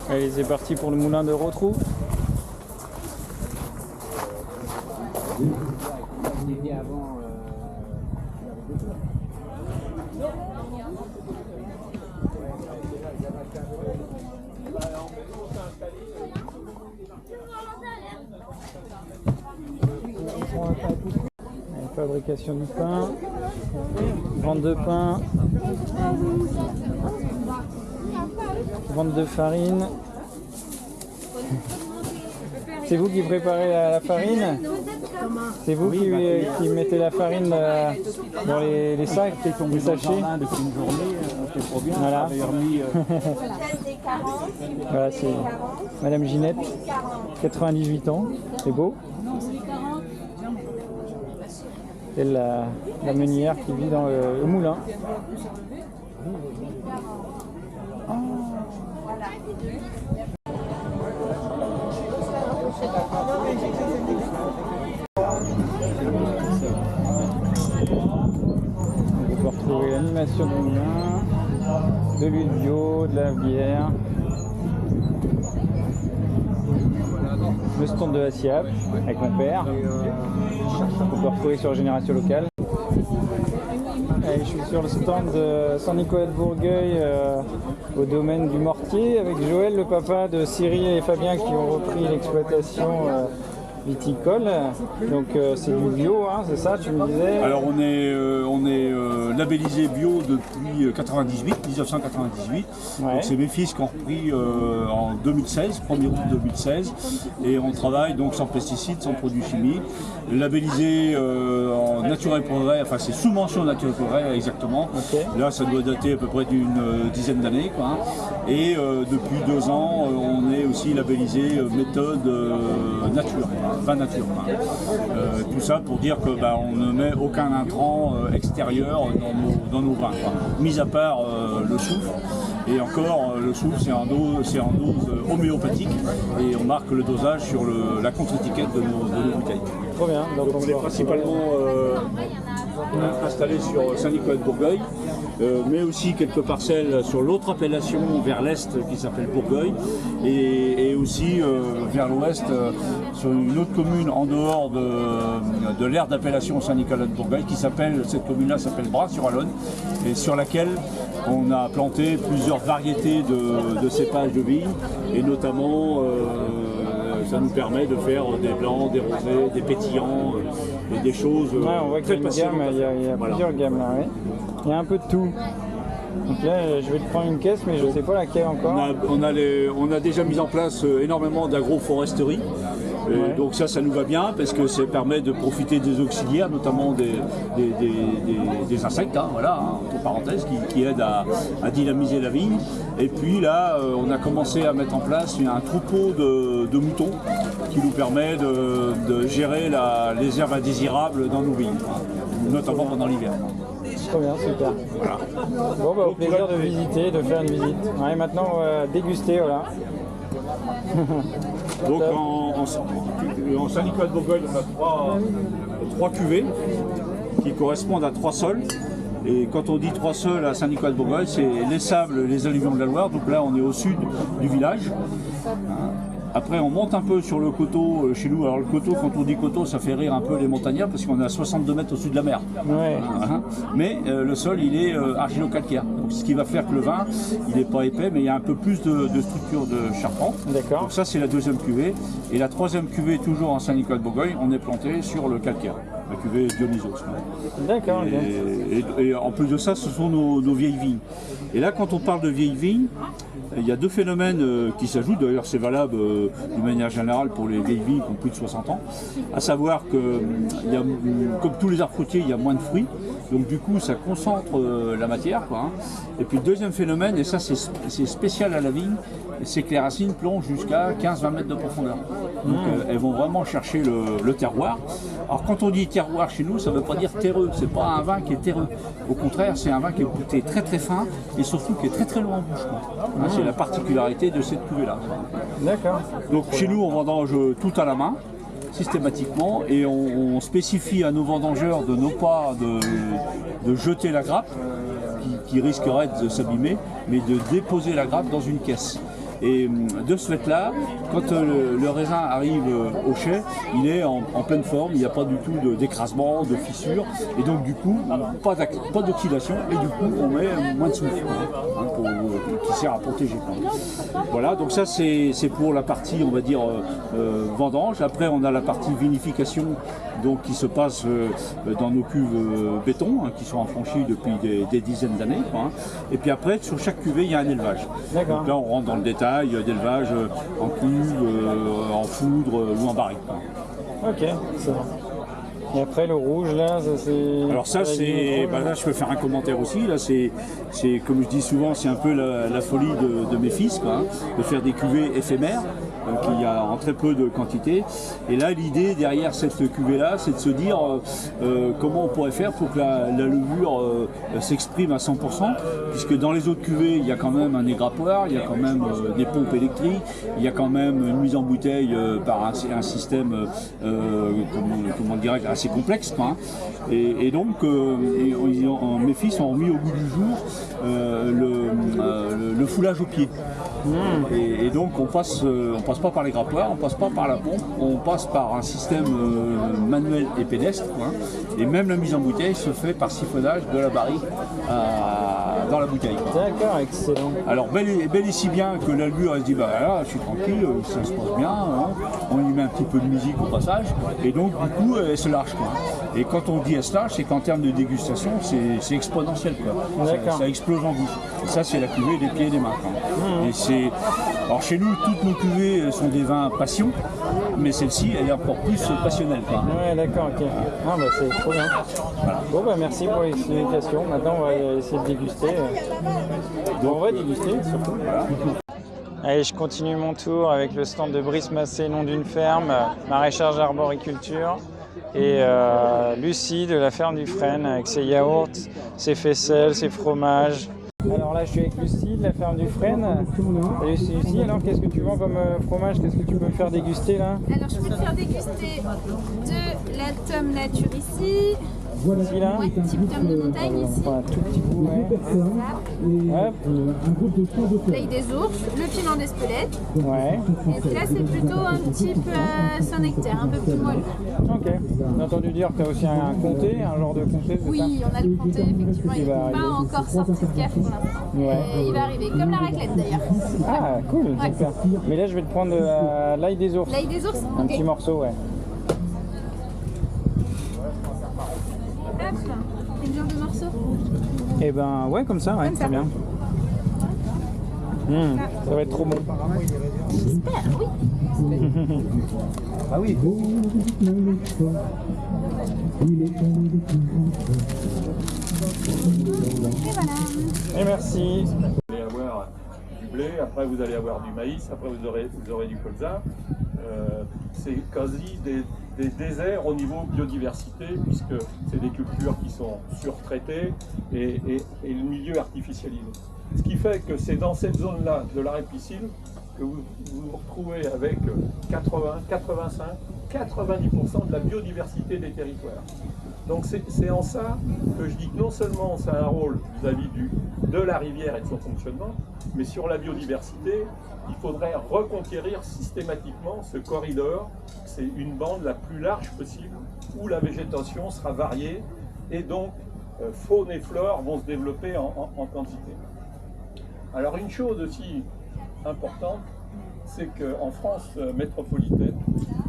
Allez, c'est parti pour le moulin de Rotrou. Fabrication du pain, vente de pain, vente de farine. C'est vous qui préparez la farine? C'est vous qui mettez la farine dans les sacs, les sachets? Depuis une journée, c'est trop bien. Voilà. Voilà, c'est Madame Ginette, 98 ans, c'est beau. C'est la meunière qui vit dans le moulin. On peut retrouver l'animation du moulin, de l'huile bio, de la bière, le stand de la SIAP avec mon père. On peut retrouver sur Génération Locale. Et je suis sur le stand de Saint-Nicolas de Bourgueil au domaine du Mortier avec Joël, le papa de Cyril et Fabien qui ont repris l'exploitation viticole. Donc c'est du bio, hein, c'est ça, tu me disais? Alors on est labellisé bio depuis 1998. Ouais. Donc c'est mes fils qui ont repris en 2016, 1er août 2016. Et on travaille donc sans pesticides, sans produits chimiques. Labellisé en Nature et Progrès, enfin c'est sous mention Nature et Progrès exactement. Okay. Là ça doit dater à peu près d'une dizaine d'années, quoi, hein. Et depuis 2 ans on est aussi labellisé méthode nature. Vin nature. Tout ça pour dire que on ne met aucun intrant extérieur dans nos vins, quoi. Mis à part le soufre. Et encore, le soufre c'est en dose homéopathique et on marque le dosage sur la contre-étiquette de nos bouteilles. Trop bien. Donc c'est principalement installé sur Saint-Nicolas de Bourgueil, mais aussi quelques parcelles sur l'autre appellation vers l'est qui s'appelle Bourgueil, et aussi vers l'ouest sur une autre commune en dehors de l'aire d'appellation Saint-Nicolas de Bourgueil cette commune-là s'appelle Bras-sur-Alonne, et sur laquelle on a planté plusieurs variétés de cépages de vignes, et notamment ça nous permet de faire des blancs, des rosés, des pétillants et des choses on voit qu'il y a une gamme, il y a plusieurs gammes là, ouais. Il y a un peu de tout. Donc là, je vais te prendre une caisse, mais je ne sais pas laquelle encore. On a déjà mis en place énormément d'agroforesterie. Ouais. Donc ça nous va bien parce que ça permet de profiter des auxiliaires, notamment des insectes, hein, voilà, hein, entre parenthèses, qui aident à dynamiser la vigne. Et puis là, on a commencé à mettre en place un troupeau de moutons qui nous permet de gérer les herbes indésirables dans nos vignes, notamment pendant l'hiver. Très bien, super. Voilà. Bon, au plaisir de visiter, de faire une visite. Ouais, maintenant, on va déguster, voilà. Donc en Saint-Nicolas de Bourgueil, on a trois cuvées qui correspondent à 3 sols. Et quand on dit 3 sols à Saint-Nicolas de Bourgueil, c'est les sables, les alluvions de la Loire. Donc là, on est au sud du village. Après, on monte un peu sur le coteau chez nous. Alors le coteau, quand on dit coteau, ça fait rire un peu les montagnards parce qu'on est à 62 mètres au-dessus de la mer. Ouais. Mais le sol, il est argilo-calcaire. Donc ce qui va faire que le vin, il n'est pas épais, mais il y a un peu plus de structure de charpente. D'accord. Donc ça, c'est la 2e cuvée. Et la 3e cuvée, toujours en Saint-Nicolas de Bourgueil, on est planté sur le calcaire. La cuvée Dionysos. D'accord. Et en plus de ça, ce sont nos vieilles vignes. Et là, quand on parle de vieilles vignes, il y a 2 phénomènes qui s'ajoutent. D'ailleurs, c'est valable d'une manière générale pour les vieilles vignes qui ont plus de 60 ans. À savoir que, comme tous les arbres fruitiers, il y a moins de fruits. Donc du coup, ça concentre la matière, quoi, hein. Et puis le 2e phénomène, et ça c'est spécial à la vigne, c'est que les racines plongent jusqu'à 15-20 mètres de profondeur. Donc elles vont vraiment chercher le terroir. Alors quand on dit terroir chez nous, ça ne veut pas dire terreux, c'est pas un vin qui est terreux. Au contraire, c'est un vin qui est goûté très très fin et surtout qui est très très long en bouche, hein, c'est la particularité de cette cuvée-là. D'accord. Donc chez nous, on vendange tout à la main, systématiquement, et on spécifie à nos vendangeurs de ne pas de jeter la grappe qui risquerait de s'abîmer, mais de déposer la grappe dans une caisse. Et de ce fait-là, quand le raisin arrive au chai, il est en pleine forme, il n'y a pas du tout d'écrasement, de fissure, et donc du coup, pas d'oxydation, et du coup, on met moins de soufre, qui sert à protéger. Voilà, donc ça c'est pour la partie, on va dire, vendange. Après, on a la partie vinification, donc qui se passe dans nos cuves béton, qui sont affranchies depuis des dizaines d'années. Et puis après, sur chaque cuvée, il y a un élevage. Donc là, on rentre dans le détail d'élevage en cuve, en foudre ou en barrique. Ok, c'est bon. Et après le rouge là, ça c'est... Alors ça c'est... là je peux faire un commentaire aussi, là c'est comme je dis souvent, c'est un peu la folie de mes fils, de faire des cuvées éphémères, qu'il y a en très peu de quantité. Et là l'idée derrière cette cuvée là, c'est de se dire comment on pourrait faire pour que la levure s'exprime à 100%, puisque dans les autres cuvées il y a quand même un égrappoir, il y a quand même des pompes électriques, il y a quand même une mise en bouteille par un système, comment dirais-je, assez complexe, et donc mes fils ont remis au goût du jour le foulage au pied. Et donc on passe pas par les grappoirs, on passe pas par la pompe, on passe par un système manuel et pédestre, et même la mise en bouteille se fait par siphonnage de la barrique dans la bouteille. D'accord, excellent. Alors bel et si bien que la levure elle se dit là je suis tranquille, ça se passe bien, on lui met un petit peu de musique au passage, et donc du coup elle se lâche. Et quand on dit elle se lâche, c'est qu'en termes de dégustation c'est exponentiel, ça explose en bouche. Et ça c'est la cuvée des pieds et des mains. Et alors chez nous toutes nos cuvées sont des vins passion, mais celle-ci elle est encore plus passionnelle. Ouais, d'accord, ok. Ah bah c'est trop bien. Voilà. Bon bah merci pour l'explication. Maintenant on va essayer de déguster. Donc on va déguster surtout. Voilà. Allez, je continue mon tour avec le stand de Brice Massé, nom d'une ferme, maraîchage arboriculture, et Lucie de la ferme du Frêne avec ses yaourts, ses faisselles, ses fromages. Alors là, je suis avec Lucie de la ferme du Frêne. Salut Lucie, alors qu'est-ce que tu vends comme fromage? Qu'est-ce que tu peux me faire déguster là? Alors, je peux te faire déguster de la tome nature ici. Ici là? Ouais, type tome de montagne ici. Voilà, tout petit bout, ouais. Hop. L'ail des ours, le piment d'Espelette. Ouais. Et là, c'est plutôt un type Saint-Nectaire, un peu plus moelleux. Ok. J'ai entendu dire que tu as aussi un comté, un genre de comté, c'est ça? Oui, on a le comté, effectivement. Il n'est pas encore sorti de cave pour l'instant. Ouais. Et il va arriver, comme la raclette d'ailleurs. Ah, cool, Ouais. super. Mais là, je vais te prendre l'ail des ours. L'ail des ours, Un ok. petit morceau, ouais. Hop, quel genre de morceau? Et ben, ouais, comme ça, ouais, Comme ça. très bien. Ça va être trop bon. J'espère, oui. Ah oui. Et voilà. Et merci. Vous allez avoir du blé, après vous allez avoir du maïs, après vous aurez du colza. C'est quasi des déserts au niveau biodiversité, puisque c'est des cultures qui sont surtraitées et le milieu artificialisé. Ce qui fait que c'est dans cette zone-là de l'arrêt piscine que vous vous retrouvez avec 80, 85, 90% de la biodiversité des territoires. Donc c'est en ça que je dis que non seulement ça a un rôle vis-à-vis de la rivière et de son fonctionnement, mais sur la biodiversité, il faudrait reconquérir systématiquement ce corridor. C'est une bande la plus large possible où la végétation sera variée et donc faune et flore vont se développer en quantité. Alors une chose aussi importante, c'est qu'en France métropolitaine,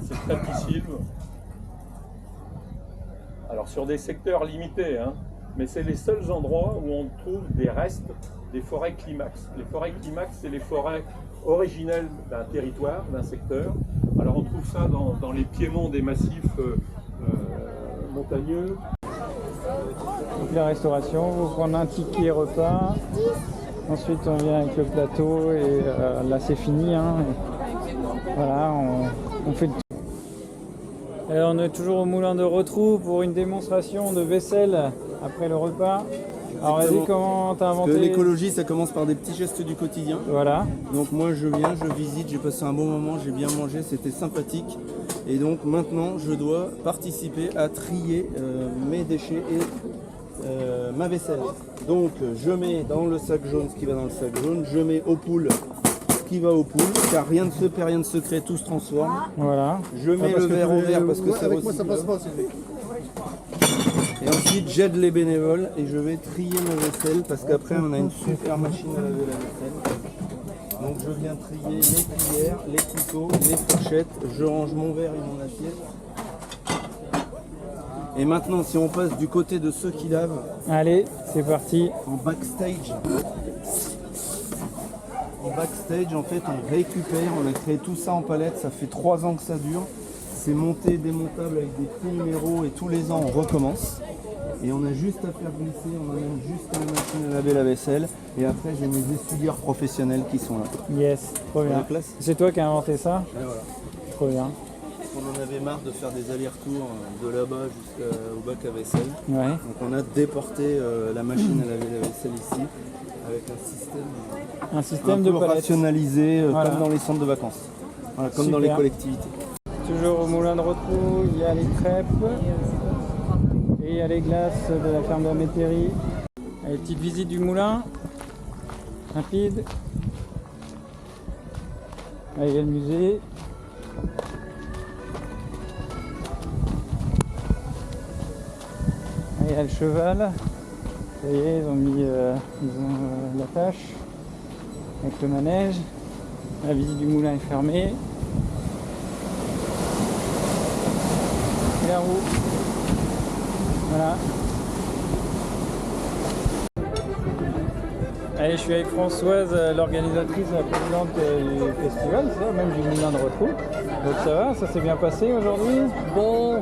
c'est très difficile. Alors sur des secteurs limités, mais c'est les seuls endroits où on trouve des restes des forêts climax. Les forêts climax, c'est les forêts originelles d'un territoire, d'un secteur. Alors on trouve ça dans les piémonts des massifs montagneux. Donc la restauration, vous prenez un ticket repas. Ensuite on vient avec le plateau et là c'est fini. Voilà, on fait le tour. Alors on est toujours au moulin de Rotrou pour une démonstration de vaisselle après le repas. Alors vas-y, comment t'as inventé? Parce que l'écologie, ça commence par des petits gestes du quotidien. Voilà. Donc moi je viens, je visite, j'ai passé un bon moment, j'ai bien mangé, c'était sympathique. Et donc maintenant je dois participer à trier mes déchets et ma vaisselle. Donc je mets dans le sac jaune ce qui va dans le sac jaune, je mets aux poules qui va au pool, car rien ne se perd, rien ne se crée, tout se transforme. Voilà. Je mets le verre au vert parce que c'est recyclable. Et ensuite j'aide les bénévoles et je vais trier ma vaisselle parce qu'après on a une super machine à laver la vaisselle. Donc je viens trier les cuillères, les couteaux, les fourchettes, je range mon verre et mon assiette. Et maintenant si on passe du côté de ceux qui lavent, Allez, c'est parti. en backstage. En backstage, en fait, on récupère, on a créé tout ça en palette, ça fait 3 ans que ça dure. C'est monté, démontable avec des petits numéros et tous les ans on recommence. Et on a juste à faire glisser, on amène juste à la machine à laver la vaisselle. Et après j'ai mes essuyeurs professionnels qui sont là. Yes, trop bien. La place. C'est toi qui as inventé ça? Et voilà. Trop bien. On en avait marre de faire des allers-retours de là-bas jusqu'au bac à vaisselle. Ouais. Donc on a déporté la machine à laver la vaisselle ici avec un Un système un de peu palettes. rationalisé Voilà. comme dans les centres de vacances. Voilà, comme dans les Super. collectivités. Toujours au moulin de Rotrou, il y a les crêpes et il y a les glaces de la ferme de la Métairie. Allez, petite visite du moulin, rapide. Là, il y a le musée. Là, il y a le cheval. Ça y est, ils ont mis la tâche avec le manège. La visite du moulin est fermée. Et la roue. Voilà. Allez, je suis avec Françoise, l'organisatrice, la présidente du festival, c'est ça, même du moulin de Rotrou. Donc ça va, ça s'est bien passé aujourd'hui? Bon,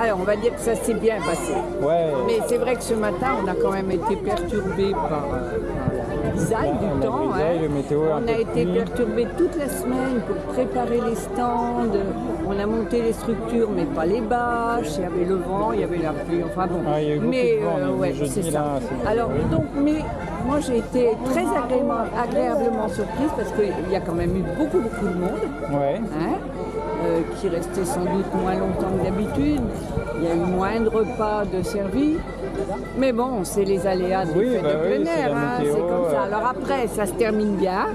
alors on va dire que ça s'est bien passé. Ouais. Mais c'est vrai que ce matin, on a quand même été perturbé par la grisaille La du temps. grisaille, le météo un On peu a été pluie. perturbé toute la semaine pour préparer les stands. On a monté les structures, mais pas les bâches. Il y avait le vent, il y avait la pluie. Enfin bon. Ah, il y a eu beaucoup mais de vent, on est ouais, jeudi, c'est ça. là, c'est- Alors donc, mais moi j'ai été très agréablement surprise parce qu'il y a quand même eu beaucoup de monde. Ouais. Hein, qui restait sans doute moins longtemps que d'habitude. Il y a eu moins de repas de servis. Mais bon, c'est les aléas du Oui, fait bah de oui, plein c'est air, la hein, météo, c'est comme ça. ouais. Alors après, ça se termine bien.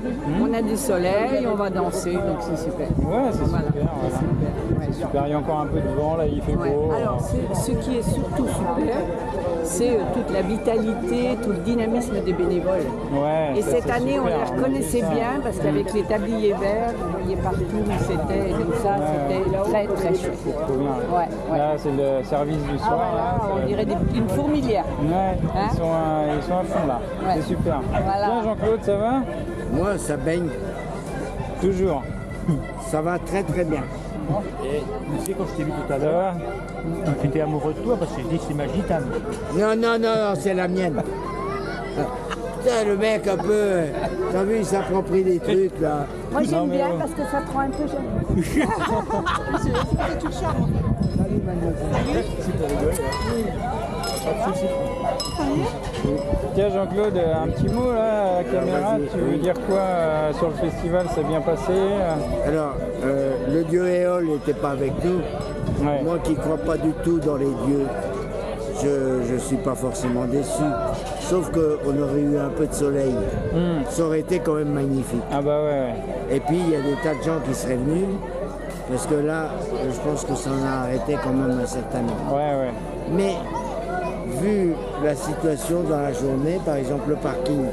On a du soleil, on va danser, donc c'est super. Ouais, c'est Voilà, super. Voilà. c'est super. Ouais. Super, il y a encore un peu de vent, là, il fait Ouais. beau. Alors, ce qui est surtout super, c'est toute la vitalité, tout le dynamisme des bénévoles. Ouais, Et ça, cette c'est année, on super, les a reconnaissait vu ça. bien parce qu'avec les tabliers verts, vous voyez partout où c'était, et donc ça, c'était très très chouette. Trop bien. Ouais, ouais. Là, c'est le service du Ah soir. ouais, là, là, on dirait une fourmilière. Ouais, Hein ils sont à fond là. Ouais. C'est super. Voilà. Tiens, Jean-Claude, ça va? Moi, ça baigne, Toujours. ça va très très bien. Et tu sais, quand je t'ai vu tout à Ça l'heure, va? j'étais amoureux de toi parce que je dis c'est ma gitane. Non, non, non, non, c'est la mienne. Putain, le mec un peu, t'as vu, il s'approprie des trucs là. Moi Non, j'aime mais bien ouais. parce que ça te rend un peu jeune. Salut mademoiselle. Tiens, Jean-Claude, un petit mot là à la caméra. Tu veux dire quoi sur le festival? Ça a bien passé? Alors, le dieu Éole n'était pas avec nous. Ouais. Moi qui ne crois pas du tout dans les dieux, je ne suis pas forcément déçu. Sauf qu'on aurait eu un peu de soleil. Ça aurait été quand même magnifique. Ah bah ouais. Et puis il y a des tas de gens qui seraient venus. Parce que là, je pense que ça en a arrêté quand même un certain nombre. Ouais, ouais. Mais vu la situation dans la journée, par exemple le parking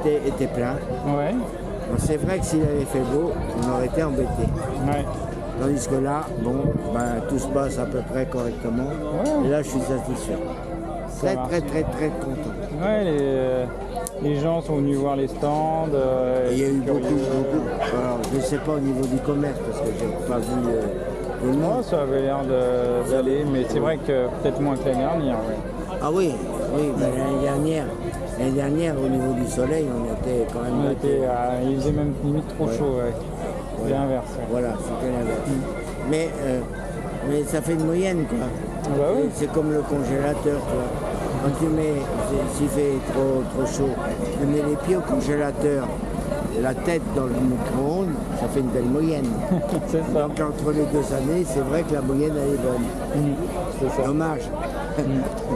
était plein. Ouais. Bon, c'est vrai que s'il avait fait beau, on aurait été embêté. Ouais. Tandis que là, bon, ben, tout se passe à peu près correctement. Ouais. Et là, je suis satisfait. Très, marche. très, très, très content. Ouais, les gens sont venus voir les stands. Et il y a eu curieux. beaucoup. Alors, je ne sais pas au niveau du commerce, parce que je n'ai pas vu tout le Oh, monde. ça avait l'air d'aller, mais c'est vrai que peut-être moins que l'année dernière. Ouais. Ah oui, oui, ben, l'année dernière, au niveau du soleil, on était quand même... Il faisait même limite trop chaud. Ouais. C'est l'inverse. Ouais. Voilà, c'était l'inverse. Mais ça fait une moyenne, quoi. Ah bah oui. C'est comme le congélateur, quoi. Quand tu mets, s'il fait trop chaud, tu mets les pieds au congélateur, la tête dans le micro-ondes, ça fait une belle moyenne. C'est ça. Donc entre les 2 années, c'est vrai que la moyenne, elle est bonne. C'est ça. Dommage.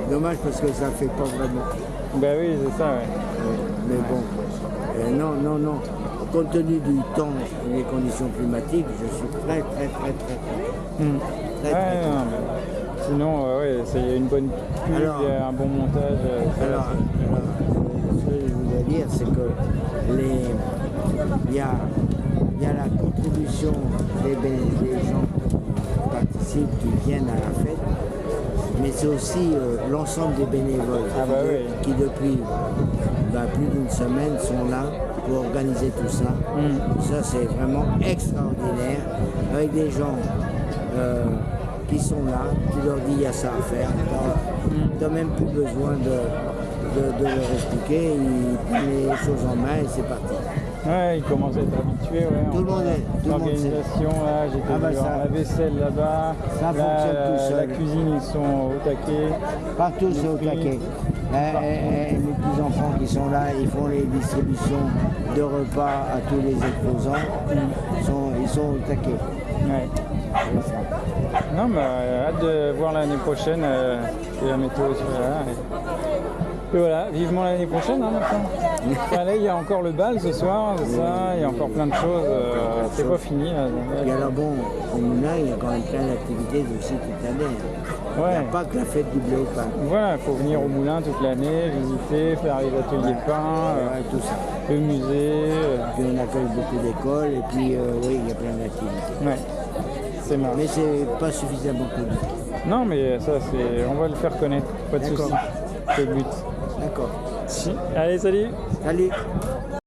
Dommage parce que ça fait pas vraiment. Bah oui, c'est ça. Ouais. Mais bon, non. compte tenu du temps et des conditions climatiques, je suis très Hmm. très Ouais, content. non, mais sinon, ouais, il y a une bonne pub, Alors- il y a un bon montage. Alors, ce que je voulais dire, c'est que il y a la contribution des gens qui participent, qui viennent à la fête, mais c'est aussi l'ensemble des bénévoles Ah bah oui. qui depuis plus d'une semaine sont là pour organiser tout ça. Ça, c'est vraiment extraordinaire, avec des gens qui sont là, qui leur disent il y a ça à faire. Tu n'as même plus besoin de leur expliquer, ils prennent les choses en main et c'est parti. Ouais, ils commencent à être habitués. Ouais, Tout le monde sait. l'organisation, là, j'étais Ah bah vu ça- la vaisselle là-bas. ça Là, fonctionne tout seul. La cuisine, ils sont au taquet. Partout, c'est au prix. taquet. Mes petits-enfants qui sont là, ils font les distributions de repas à tous les exposants. Ils sont au taquet. Ouais. C'est ça. Non, mais hâte de voir l'année prochaine si la météo sera là. Et voilà, vivement l'année prochaine maintenant. Là, il y a encore le bal ce soir, c'est ça, il y a encore plein de choses. C'est pas fini. Là. Et alors bon, au Moulin, il y a quand même plein d'activités aussi toute l'année. Il n'y Ouais. a pas que la fête du blé au pain. Voilà, il faut venir au moulin toute l'année, visiter, faire les ateliers peints, Ouais, tout ça. le musée. Puis on accueille beaucoup d'écoles et puis oui, il y a plein d'activités. Ouais, c'est marrant. Mais c'est pas suffisamment connu. Non, mais ça, on va le faire connaître, pas de D'accord. soucis. C'est le but. D'accord. Allez, salut! Salut.